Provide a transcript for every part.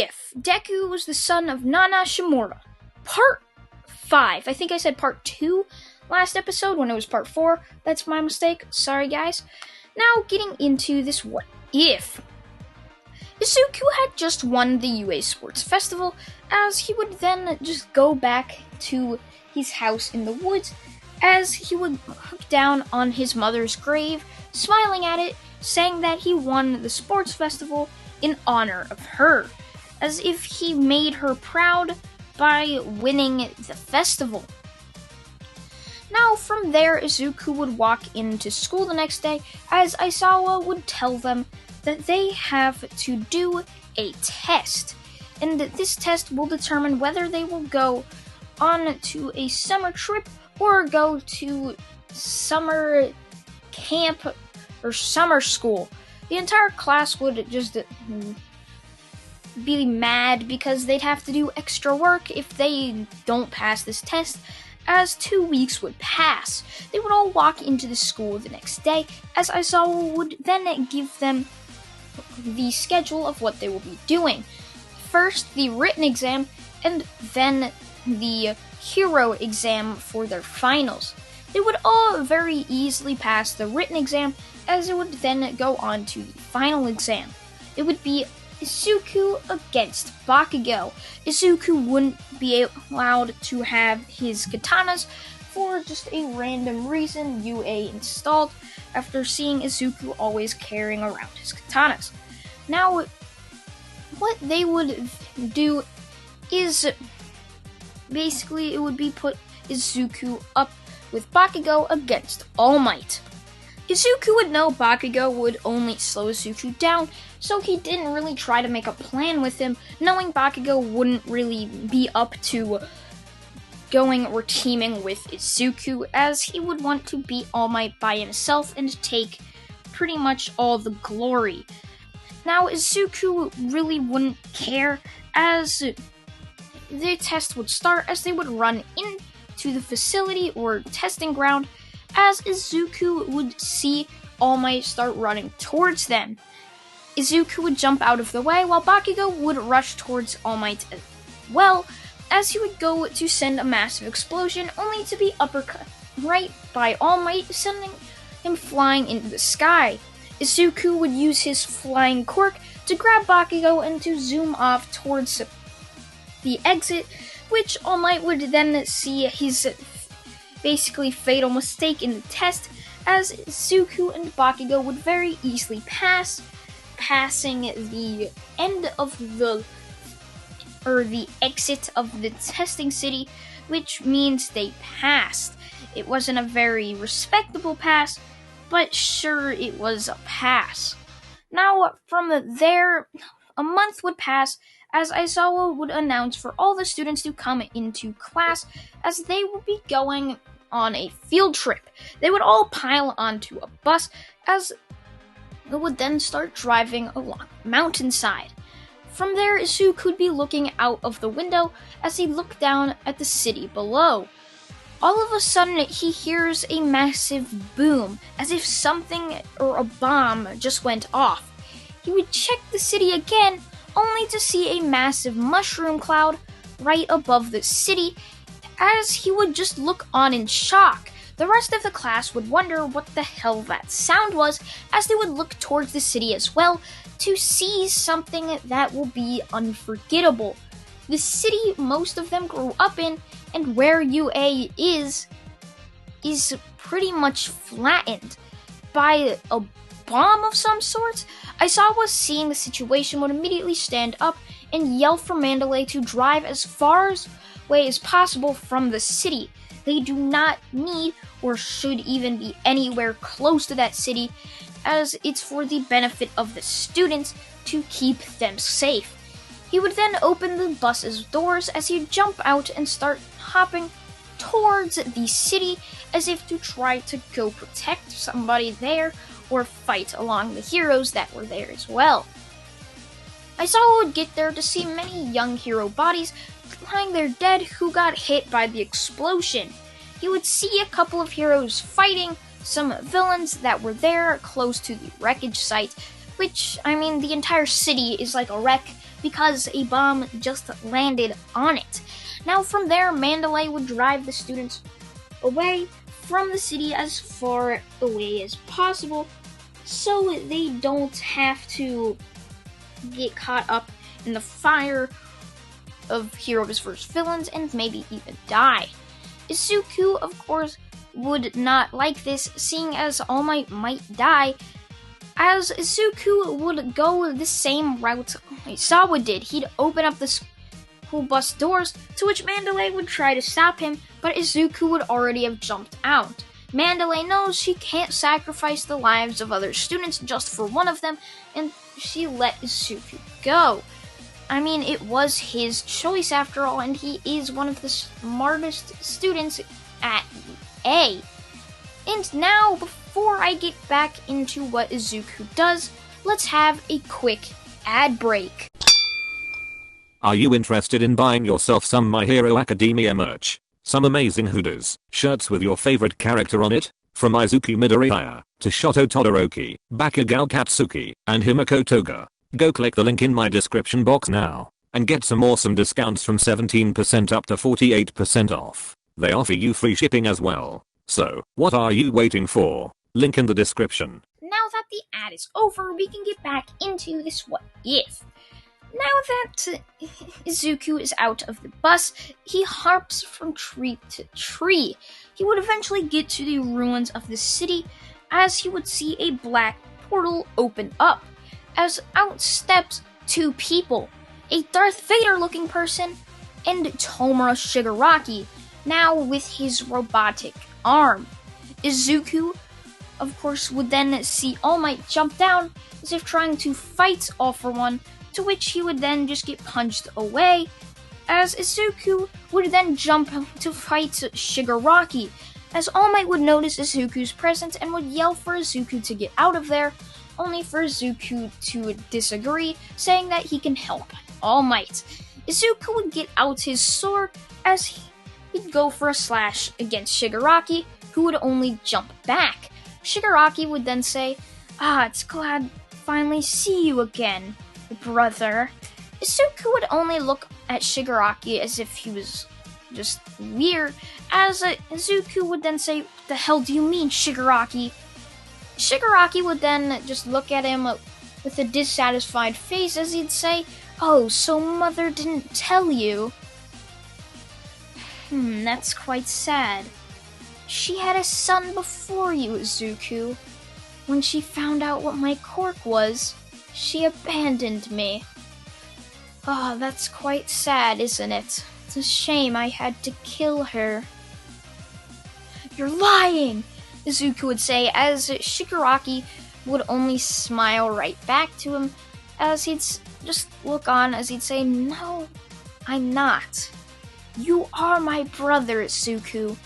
if Deku was the son of Nana Shimura? Part 5. I think I said part 2 last episode when it was part 4. That's my mistake. Sorry, guys. Now, getting into this what if. Izuku had just won the UA Sports Festival, as he would then just go back to his house in the woods, as he would look down on his mother's grave, smiling at it, saying that he won the sports festival in honor of her, as if he made her proud by winning the festival. Now, from there, Izuku would walk into school the next day, as Aizawa would tell them that they have to do a test, and that this test will determine whether they will go on to a summer trip or go to summer camp or summer school. The entire class would just be mad because they'd have to do extra work if they don't pass this test, as 2 weeks would pass. They would all walk into the school the next day, as Aizawa would then give them the schedule of what they will be doing. First, the written exam, and then the hero exam for their finals. They would all very easily pass the written exam, as it would then go on to the final exam. It would be Izuku against Bakugo. Izuku wouldn't be allowed to have his katanas for just a random reason UA installed after seeing Izuku always carrying around his katanas. Now, what they would do is basically it would be put Izuku up with Bakugo against All Might. Izuku would know Bakugo would only slow Izuku down, so he didn't really try to make a plan with him, knowing Bakugo wouldn't really be up to going or teaming with Izuku, as he would want to beat All Might by himself and take pretty much all the glory. Now, Izuku really wouldn't care, as the test would start as they would run into the facility or testing ground, as Izuku would see All Might start running towards them. Izuku would jump out of the way, while Bakugo would rush towards All Might as well, as he would go to send a massive explosion, only to be uppercut right by All Might, sending him flying into the sky. Izuku would use his flying quirk to grab Bakugo and to zoom off towards the exit, which All Might would then see his basically fatal mistake in the test, as Izuku and Bakugo would very easily passing the end of the exit of the testing city, which means they passed. It wasn't a very respectable pass, but sure, it was a pass. Now, from there, a month would pass, as Aizawa would announce for all the students to come into class, as they would be going on a field trip. They would all pile onto a bus, as it would then start driving along the mountainside. From there, Izuku would be looking out of the window as he looked down at the city below. All of a sudden, he hears a massive boom, as if something or a bomb just went off. He would check the city again, only to see a massive mushroom cloud right above the city, as he would just look on in shock. The rest of the class would wonder what the hell that sound was, as they would look towards the city as well to see something that will be unforgettable. The city most of them grew up in, and where UA is pretty much flattened by a bomb of some sort. Aizawa, seeing the situation, would immediately stand up and yell for Mandalay to drive as far away as possible from the city. They do not need or should even be anywhere close to that city, as it's for the benefit of the students to keep them safe. He would then open the bus's doors as he'd jump out and start hopping towards the city, as if to try to go protect somebody there or fight along the heroes that were there as well. Aizawa would get there to see many young hero bodies lying there dead who got hit by the explosion. He would see a couple of heroes fighting some villains that were there close to the wreckage site, which, I mean, the entire city is like a wreck, because a bomb just landed on it. Now from there, Mandalay would drive the students away from the city as far away as possible so they don't have to get caught up in the fire of Heroes vs. Villains and maybe even die. Izuku, of course, would not like this, seeing as All Might might die, as Izuku would go the same route Sawa did. He'd open up the school bus doors, to which Mandalay would try to stop him, but Izuku would already have jumped out. Mandalay knows she can't sacrifice the lives of other students just for one of them, and she let Izuku go. I mean, it was his choice after all, and he is one of the smartest students at A. And now, before I get back into what Izuku does, let's have a quick ad break. Are you interested in buying yourself some My Hero Academia merch? Some amazing hoodies, shirts with your favorite character on it? From Izuku Midoriya to Shoto Todoroki, Bakugo Katsuki, and Himiko Toga. Go click the link in my description box now and get some awesome discounts from 17% up to 48% off. They offer you free shipping as well. So, what are you waiting for? Link in the description. Now that the ad is over, we can get back into this what if. Now that Izuku is out of the bus, he hops from tree to tree. He would eventually get to the ruins of the city as he would see a black portal open up. As out steps two people, a Darth Vader looking person and Tomura Shigaraki, now with his robotic arm. Izuku, of course, would then see All Might jump down as if trying to fight All for One, to which he would then just get punched away, as Izuku would then jump to fight Shigaraki, as All Might would notice Izuku's presence and would yell for Izuku to get out of there, only for Izuku to disagree, saying that he can help All Might. Izuku would get out his sword as he'd go for a slash against Shigaraki, who would only jump back. Shigaraki would then say, it's glad to finally see you again, brother. Izuku would only look at Shigaraki as if he was just weird, as Izuku would then say, "What the hell do you mean, Shigaraki?" Shigaraki would then just look at him with a dissatisfied face as he'd say, "Oh, so mother didn't tell you? That's quite sad. She had a son before you, Izuku. When she found out what my quirk was, she abandoned me. That's quite sad, isn't it? It's a shame I had to kill her." "You're lying!" Izuku would say, as Shigaraki would only smile right back to him, as he'd just look on as he'd say, "No, I'm not. You are my brother, Izuku,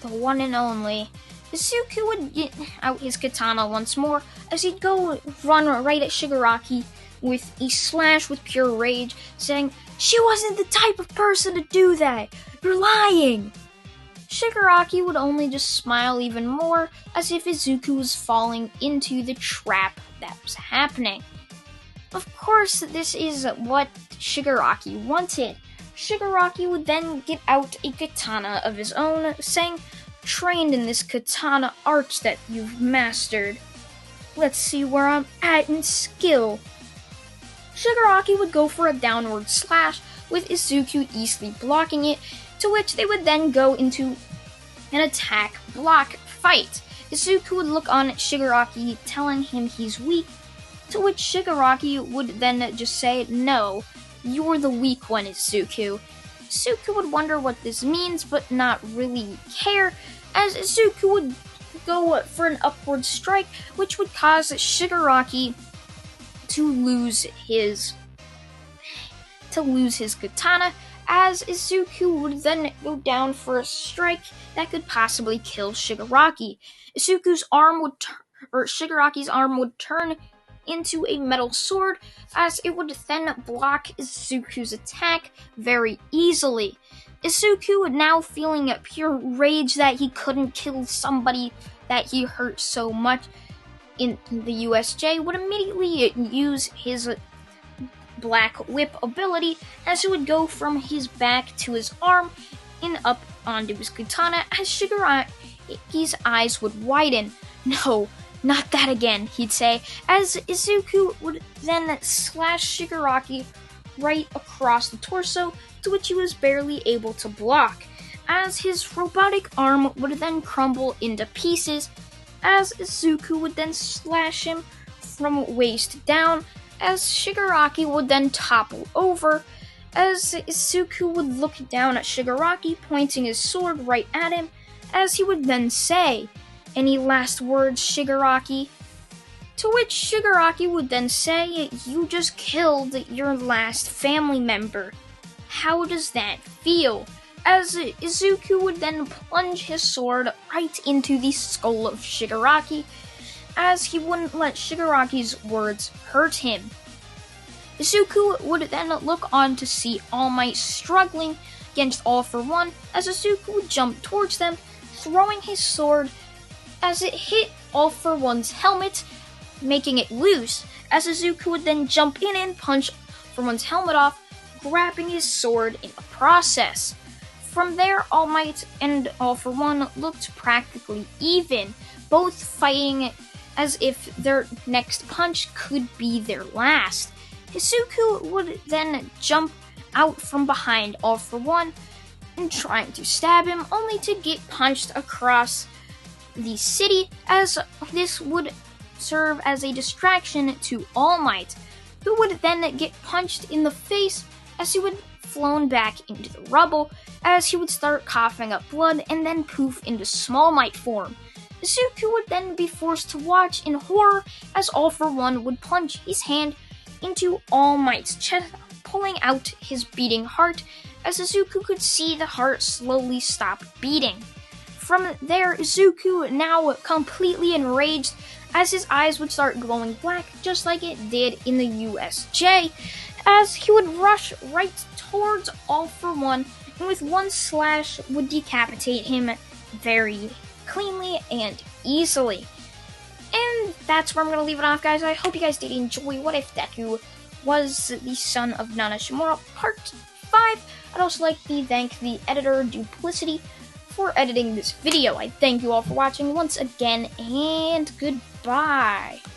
the one and only." Izuku would get out his katana once more, as he'd go run right at Shigaraki with a slash with pure rage, saying, "She wasn't the type of person to do that! You're lying!" Shigaraki would only just smile even more, as if Izuku was falling into the trap that was happening. Of course, this is what Shigaraki wanted. Shigaraki would then get out a katana of his own, saying, "Trained in this katana art that you've mastered. Let's see where I'm at in skill." Shigaraki would go for a downward slash, with Izuku easily blocking it, to which they would then go into an attack-block fight. Izuku would look on at Shigaraki, telling him he's weak, to which Shigaraki would then just say, "No, you're the weak one, Izuku." Izuku would wonder what this means, but not really care, as Izuku would go for an upward strike, which would cause Shigaraki to lose his katana, as Izuku would then go down for a strike that could possibly kill Shigaraki. Shigaraki's arm would turn into a metal sword, as it would then block Izuku's attack very easily. Izuku, now feeling pure rage that he couldn't kill somebody that he hurt so much in the USJ, would immediately use his black whip ability, as it would go from his back to his arm and up onto his katana, as Shigaraki's eyes would widen. "No, not that again," he'd say, as Izuku would then slash Shigaraki right across the torso, to which he was barely able to block, as his robotic arm would then crumble into pieces, as Izuku would then slash him from waist down, as Shigaraki would then topple over, as Izuku would look down at Shigaraki, pointing his sword right at him, as he would then say, "Any last words, Shigaraki?" To which Shigaraki would then say, "You just killed your last family member. How does that feel?" As Izuku would then plunge his sword right into the skull of Shigaraki, as he wouldn't let Shigaraki's words hurt him. Izuku would then look on to see All Might struggling against All for One, as Izuku would jump towards them, throwing his sword as it hit All for One's helmet, making it loose, as Izuku would then jump in and punch All for One's helmet off, grabbing his sword in the process. From there, All Might and All for One looked practically even, both fighting as if their next punch could be their last. Izuku would then jump out from behind All for One and trying to stab him, only to get punched across the city, as this would serve as a distraction to All Might, who would then get punched in the face as he would flown back into the rubble, as he would start coughing up blood and then poof into Small Might form. Izuku would then be forced to watch in horror as All for One would plunge his hand into All Might's chest, pulling out his beating heart, as Izuku could see the heart slowly stop beating. From there, Izuku, now completely enraged, as his eyes would start glowing black just like it did in the USJ, as he would rush right towards All for One, and with one slash would decapitate him very cleanly and easily. And that's where I'm going to leave it off, guys. I hope you guys did enjoy What If Deku Was the Son of Nana Shimura Part 5. I'd also like to thank the editor, Duplicity, for editing this video. I thank you all for watching once again, and goodbye.